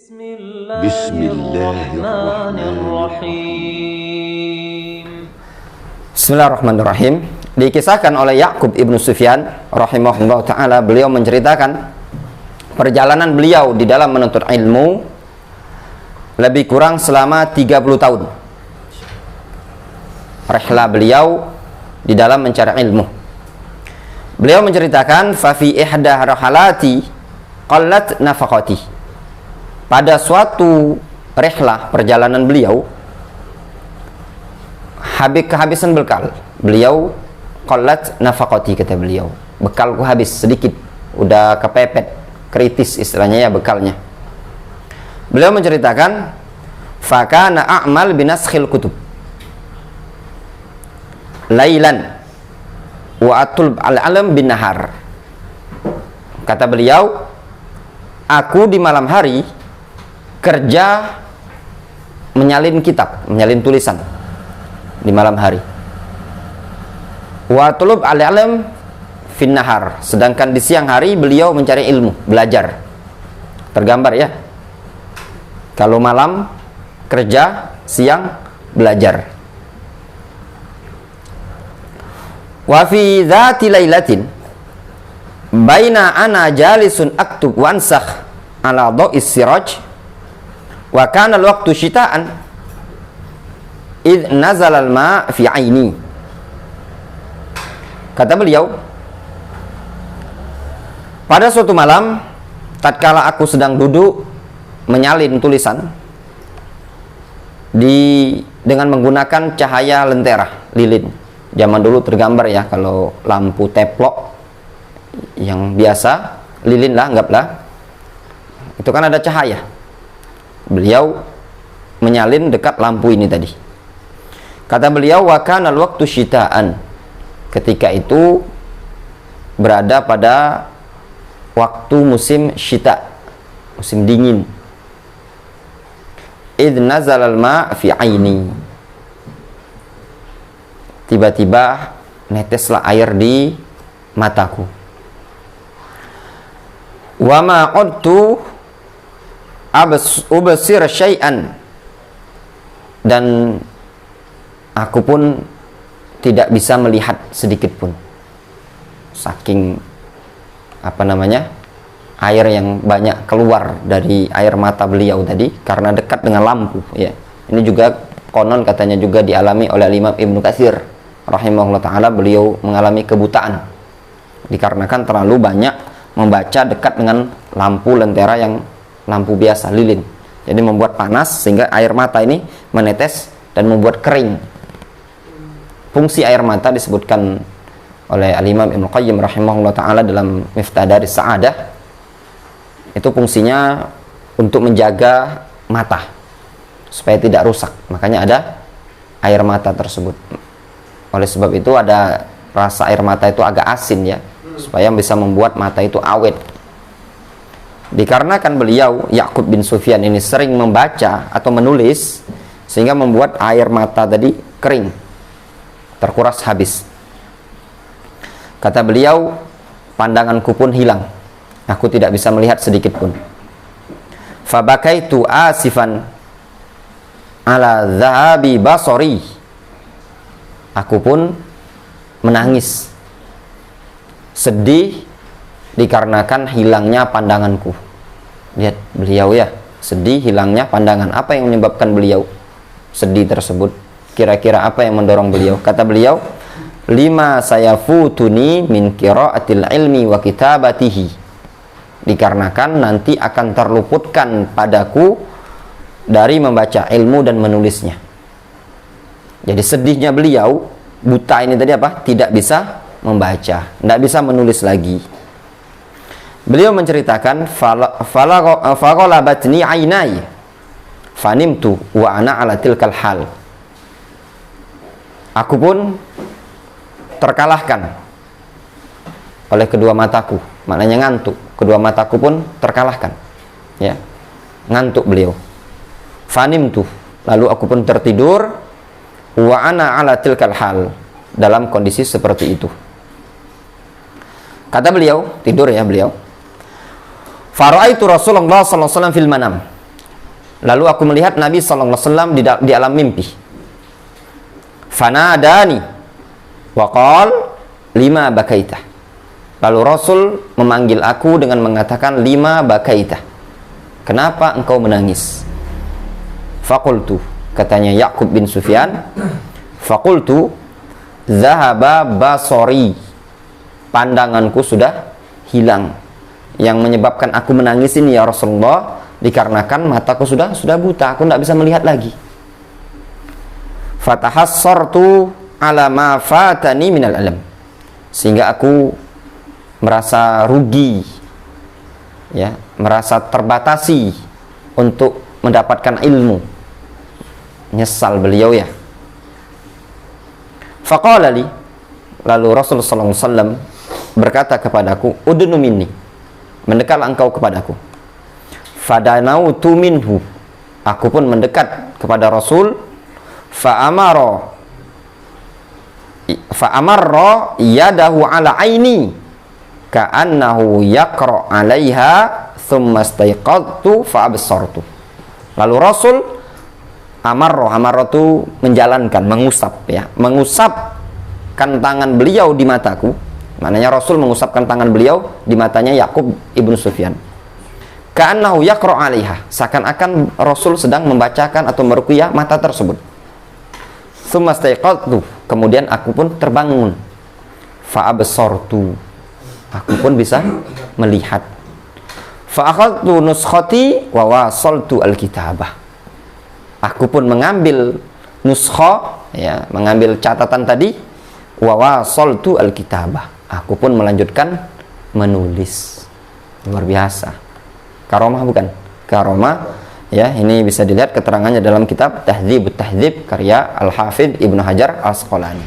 Bismillahirrahmanirrahim. Dikisahkan oleh Ya'qub ibnu Sufyan rahimahullah ta'ala, beliau menceritakan perjalanan beliau di dalam menuntut ilmu lebih kurang selama 30 tahun. Rihlah beliau di dalam mencari ilmu. Beliau menceritakan fa fi ihda rahalati qallat nafaqati. Pada suatu rihlah perjalanan beliau kehabisan bekal. Beliau qallat nafaqati, kata beliau, bekalku habis sedikit, udah kepepet, kritis istilahnya ya bekalnya. Beliau menceritakan fa kana a'mal binaskhil kutub lailan wa atul al-alam bin nahar. Kata beliau, aku di malam hari kerja menyalin kitab, menyalin tulisan di malam hari. Wa tulub al-alam fin nahar, sedangkan di siang hari beliau mencari ilmu, belajar. Tergambar ya, kalau malam kerja, siang belajar. Wa fi dzati lailatin baina ana jalisun aktub wa ansakh ala dha'is siraj wa kana al-waqtu syita'an id nazala al-ma' fi 'aini. Kata beliau, pada suatu malam tatkala aku sedang duduk menyalin tulisan dengan menggunakan cahaya lentera lilin. Zaman dulu tergambar ya, kalau lampu teplok yang biasa, lilin lah anggaplah, itu kan ada cahaya. Beliau menyalin dekat lampu ini tadi. Kata beliau, wa kana al-waqtu syita'an, ketika itu berada pada waktu musim syita, musim dingin. Idh nazala al-ma' fi 'aini, tiba-tiba neteslah air di mataku. Wa ma qadtu ubsir syai'an, dan aku pun tidak bisa melihat sedikit pun, saking air yang banyak keluar dari air mata beliau tadi karena dekat dengan lampu ya. Ini juga konon katanya juga dialami oleh Imam Ibnu Katsir rahimahullah ta'ala. Beliau mengalami kebutaan dikarenakan terlalu banyak membaca dekat dengan lampu lentera, yang lampu biasa lilin, jadi membuat panas sehingga air mata ini menetes dan membuat kering. Fungsi air mata disebutkan oleh Al-Imam Ibnu Qayyim rahimahullah ta'ala dalam Miftah Daris Sa'adah, itu fungsinya untuk menjaga mata supaya tidak rusak, makanya ada air mata tersebut. Oleh sebab itu ada rasa air mata itu agak asin ya, supaya bisa membuat mata itu awet. Dikarenakan beliau Ya'qub bin Sufyan ini sering membaca atau menulis, sehingga membuat air mata tadi kering, terkuras habis. Kata beliau, pandanganku pun hilang, aku tidak bisa melihat sedikit pun. Fabakaitu asifan ala dhahabi basari, aku pun menangis sedih dikarenakan hilangnya pandanganku. Lihat beliau ya, sedih hilangnya pandangan. Apa yang menyebabkan beliau sedih tersebut? Kira-kira apa yang mendorong beliau? Kata beliau, lima sayafutuni min qiraatil ilmi wa kitabatihi, dikarenakan nanti akan terluputkan padaku dari membaca ilmu dan menulisnya. Jadi sedihnya beliau, buta ini tadi apa? Tidak bisa membaca, tidak bisa menulis lagi. Beliau menceritakan, faghalabatni ainai fanimtu wa ana ala tilkal hal, aku pun terkalahkan oleh kedua mataku, maknanya ngantuk. Kedua mataku pun terkalahkan ya, ngantuk beliau. Fanimtu, lalu aku pun tertidur, wa ana ala tilkal hal, dalam kondisi seperti itu. Kata beliau, tidur ya beliau. Faraitu Rasulullah sallallahu alaihi wasallam fil manam, Lalu aku melihat Nabi SAW di alam mimpi. Fanadani wa qala lima bakaita. Lalu Rasul memanggil aku dengan mengatakan lima bakaita. Kenapa engkau menangis? Faqultu, katanya Ya'qub bin Sufyan, faqultu zahaba basori. Pandanganku sudah hilang. Yang menyebabkan aku menangis ini ya Rasulullah, dikarenakan mataku sudah buta, aku tidak bisa melihat lagi. Fatahassartu ala ma fatani minal alam. Sehingga aku merasa rugi, ya, merasa terbatasi untuk mendapatkan ilmu. Nyesal beliau ya. Faqala li, lalu Rasulullah SAW berkata kepadaku, udnu minni, mendekatlah engkau kepadaku. Fadanautu minhu, aku pun mendekat kepada Rasul. Fa'amarra yadahu ala aini ka'annahu yaqra 'alaiha thumma istaiqadtu fa'absartu. Lalu Rasul amarra itu menjalankan, mengusap ya, mengusapkan tangan beliau di mataku. Maknanya Rasul mengusapkan tangan beliau di matanya Ya'qub ibnu Sufyan. Ka'annahu yaqra 'alaiha, seakan-akan Rasul sedang membacakan atau meruqyah mata tersebut. Tsumma staiqadtu, kemudian aku pun terbangun. Fa'absartu, aku pun bisa melihat. Fa'akhadtu nuskhati wa wasaltu alkitabah, aku pun mengambil nuskha, ya, mengambil catatan tadi. Wa wasaltu alkitabah, aku pun melanjutkan menulis. Luar biasa. Karomah bukan? Karomah, ya, ini bisa dilihat keterangannya dalam kitab Tahdzibut Tahdzib karya Al-Hafidz Ibnu Hajar Al-Asqalani.